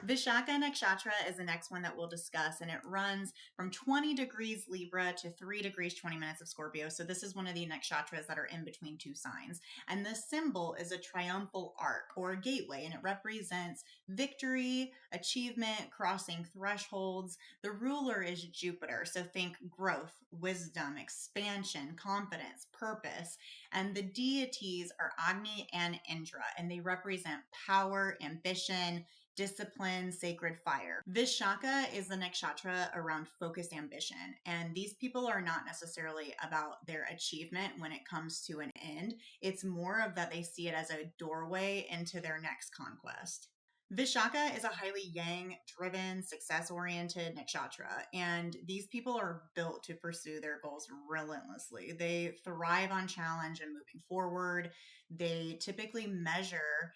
Vishakha Nakshatra is the next one that we'll discuss, and it runs from 20 degrees Libra to 3 degrees 20 minutes of Scorpio. So this is one of the nakshatras that are in between two signs. And the symbol is a triumphal arc or a gateway, and it represents victory, achievement, crossing thresholds. The ruler is Jupiter. So think growth, wisdom, expansion, confidence, purpose. And the deities are Agni and Indra, and they represent power, ambition, discipline, sacred fire. Vishakha is the nakshatra around focused ambition. And these people are not necessarily about their achievement when it comes to an end. It's more of that they see it as a doorway into their next conquest. Vishakha is a highly yang driven, success oriented nakshatra, and these people are built to pursue their goals relentlessly. They thrive on challenge and moving forward. They typically measure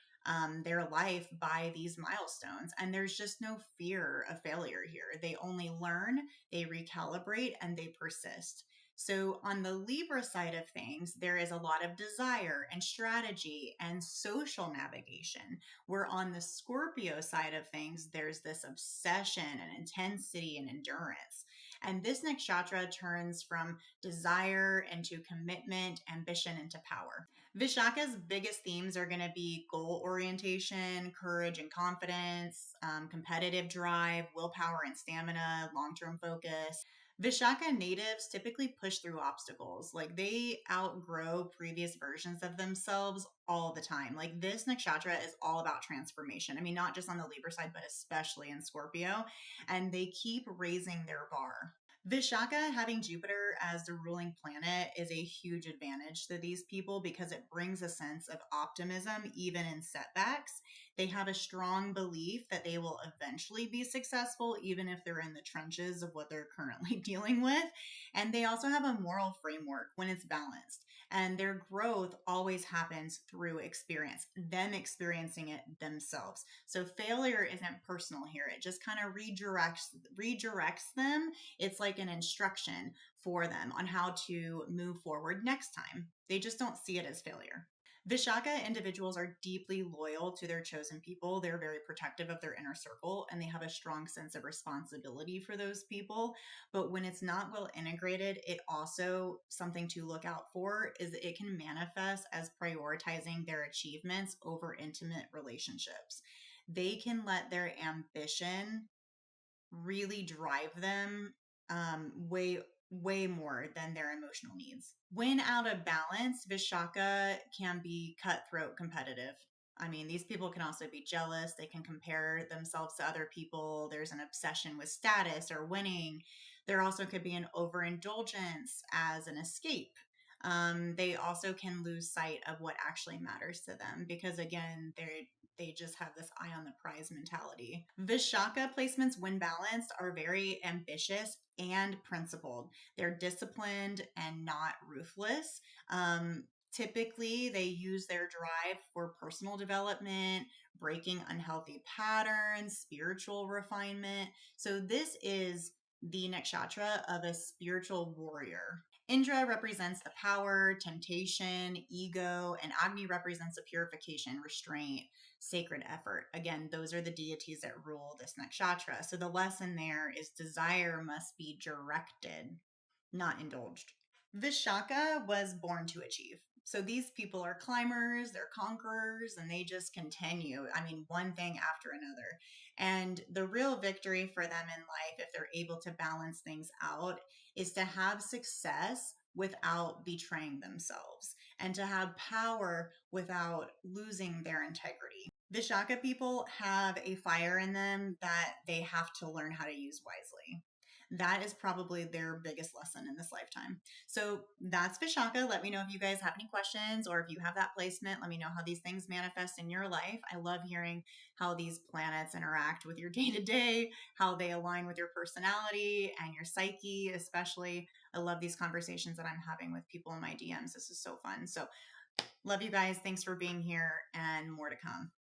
their life by these milestones, and there's just no fear of failure here. They only learn, they recalibrate, and they persist. So, on the Libra side of things, there is a lot of desire and strategy and social navigation. Where on the Scorpio side of things, there's this obsession and intensity and endurance. And this nakshatra turns from desire into commitment, ambition into power. Vishakha's biggest themes are going to be goal orientation, courage and confidence, competitive drive, willpower and stamina, long term focus. Vishakha natives typically push through obstacles. Like they outgrow previous versions of themselves all the time. Like this nakshatra is all about transformation. I mean, not just on the Libra side, but especially in Scorpio. And they keep raising their bar. Vishakha having Jupiter as the ruling planet is a huge advantage to these people because it brings a sense of optimism even in setbacks. They have a strong belief that they will eventually be successful even if they're in the trenches of what they're currently dealing with. And they also have a moral framework when it's balanced. And their growth always happens through experience, them experiencing it themselves. So failure isn't personal here. It just kind of redirects them. It's like an instruction for them on how to move forward next time. They just don't see it as failure. Vishakha individuals are deeply loyal to their chosen people. They're very protective of their inner circle and they have a strong sense of responsibility for those people. But when it's not well integrated, it also something to look out for is that it can manifest as prioritizing their achievements over intimate relationships. They can let their ambition really drive them way more than their emotional needs. When out of balance, Vishakha can be cutthroat competitive. I mean, these people can also be jealous. They can compare themselves to other people. There's an obsession with status or winning. There also could be an overindulgence as an escape. They also can lose sight of what actually matters to them because, again, they just have this eye on the prize mentality. Vishakha placements, when balanced, are very ambitious and principled. They're disciplined and not ruthless. Typically, they use their drive for personal development, breaking unhealthy patterns, spiritual refinement. So, this is the nakshatra of a spiritual warrior. Indra represents the power, temptation, ego, and Agni represents the purification, restraint, sacred effort. Again, those are the deities that rule this nakshatra. So the lesson there is desire must be directed, not indulged. Vishakha was born to achieve. So these people are climbers, they're conquerors, and they just continue. I mean, one thing after another. And the real victory for them in life, if they're able to balance things out, is to have success without betraying themselves and to have power without losing their integrity. Vishakha people have a fire in them that they have to learn how to use wisely. That is probably their biggest lesson in this lifetime. So that's Vishakha. Let me know if you guys have any questions or if you have that placement. Let me know how these things manifest in your life. I love hearing how these planets interact with your day to day, how they align with your personality and your psyche, especially. I love these conversations that I'm having with people in my DMs. This is so fun. So love you guys. Thanks for being here and more to come.